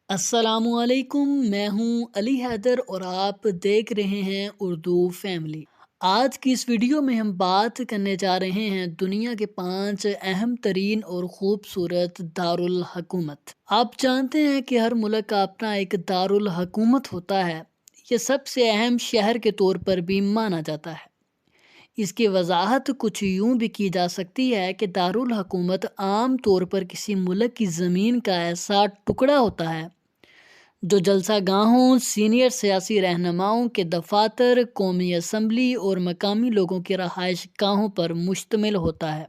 السلام علیکم، میں ہوں علی حیدر اور آپ دیکھ رہے ہیں اردو فیملی۔ آج کی اس ویڈیو میں ہم بات کرنے جا رہے ہیں دنیا کے 5 اہم ترین اور خوبصورت دارالحکومت۔ آپ جانتے ہیں کہ ہر ملک کا اپنا ایک دارالحکومت ہوتا ہے۔ یہ سب سے اہم شہر کے طور پر بھی مانا جاتا ہے۔ اس کی وضاحت کچھ یوں بھی کی جا سکتی ہے کہ دارالحکومت عام طور پر کسی ملک کی زمین کا ایسا ٹکڑا ہوتا ہے جو جلسہ گاہوں، سینئر سیاسی رہنماؤں کے دفاتر، قومی اسمبلی اور مقامی لوگوں کی رہائش گاہوں پر مشتمل ہوتا ہے۔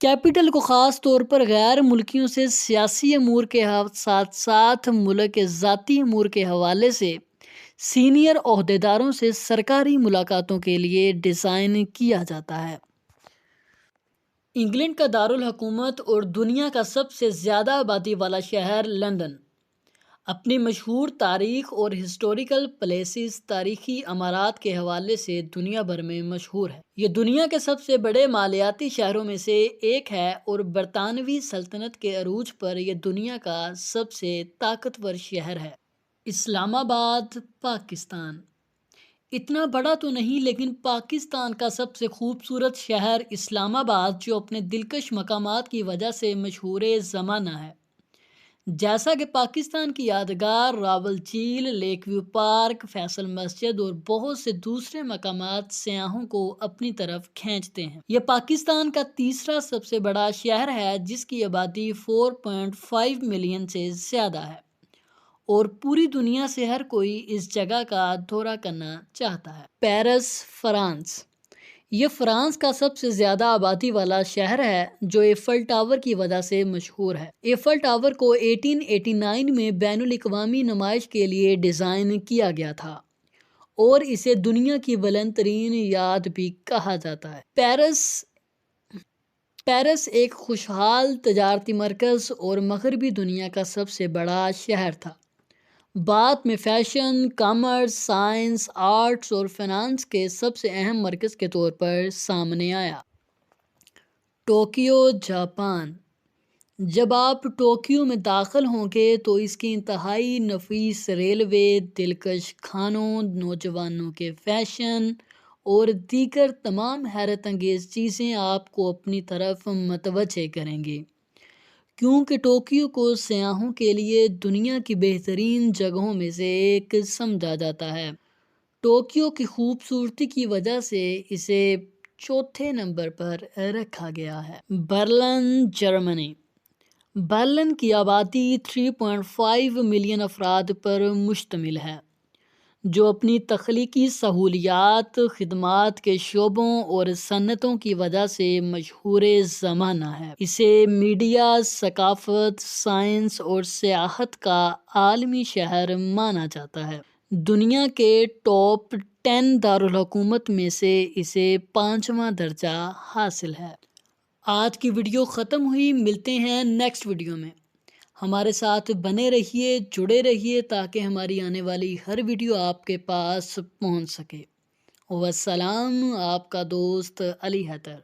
کیپٹل کو خاص طور پر غیر ملکیوں سے سیاسی امور کے ساتھ ساتھ ملک کے ذاتی امور کے حوالے سے سینئر عہدیداروں سے سرکاری ملاقاتوں کے لیے ڈیزائن کیا جاتا ہے۔ انگلینڈ کا دارالحکومت اور دنیا کا سب سے زیادہ آبادی والا شہر لندن اپنی مشہور تاریخ اور ہسٹوریکل پلیسز، تاریخی عمارات کے حوالے سے دنیا بھر میں مشہور ہے۔ یہ دنیا کے سب سے بڑے مالیاتی شہروں میں سے ایک ہے اور برطانوی سلطنت کے عروج پر یہ دنیا کا سب سے طاقتور شہر ہے۔ اسلام آباد، پاکستان۔ اتنا بڑا تو نہیں، لیکن پاکستان کا سب سے خوبصورت شہر اسلام آباد، جو اپنے دلکش مقامات کی وجہ سے مشہور زمانہ ہے۔ جیسا کہ پاکستان کی یادگار راول جھیل، لیک ویو پارک، فیصل مسجد اور بہت سے دوسرے مقامات سیاحوں کو اپنی طرف کھینچتے ہیں۔ یہ پاکستان کا تیسرا سب سے بڑا شہر ہے، جس کی آبادی 4.5 ملین سے زیادہ ہے، اور پوری دنیا سے ہر کوئی اس جگہ کا دورہ کرنا چاہتا ہے۔ Paris, France. یہ فرانس کا سب سے زیادہ آبادی والا شہر ہے، جو ایفل ٹاور کی وجہ سے مشہور ہے۔ ایفل ٹاور کو 1889 میں بین الاقوامی نمائش کے لیے ڈیزائن کیا گیا تھا اور اسے دنیا کی بلند ترین یاد بھی کہا جاتا ہے۔ پیرس ایک خوشحال تجارتی مرکز اور مغربی دنیا کا سب سے بڑا شہر تھا۔ بعد میں فیشن، کامرس، سائنس، آرٹس اور فنانس کے سب سے اہم مرکز کے طور پر سامنے آیا۔ Tokyo, Japan. جب آپ ٹوکیو میں داخل ہوں گے تو اس کی انتہائی نفیس ریلوے، دلکش کھانوں، نوجوانوں کے فیشن اور دیگر تمام حیرت انگیز چیزیں آپ کو اپنی طرف متوجہ کریں گے، کیونکہ ٹوکیو کو سیاحوں کے لیے دنیا کی بہترین جگہوں میں سے ایک سمجھا جاتا ہے۔ ٹوکیو کی خوبصورتی کی وجہ سے اسے چوتھے نمبر پر رکھا گیا ہے۔ برلن، جرمنی۔ برلن کی آبادی 3.5 ملین افراد پر مشتمل ہے، جو اپنی تخلیقی سہولیات، خدمات کے شعبوں اور صنعتوں کی وجہ سے مشہور زمانہ ہے۔ اسے میڈیا، ثقافت، سائنس اور سیاحت کا عالمی شہر مانا جاتا ہے۔ دنیا کے ٹاپ 10 دارالحکومت میں سے اسے 5واں درجہ حاصل ہے۔ آج کی ویڈیو ختم ہوئی، ملتے ہیں نیکسٹ ویڈیو میں۔ ہمارے ساتھ بنے رہیے، جڑے رہیے، تاکہ ہماری آنے والی ہر ویڈیو آپ کے پاس پہنچ سکے۔ والسلام، آپ کا دوست علی حیدر۔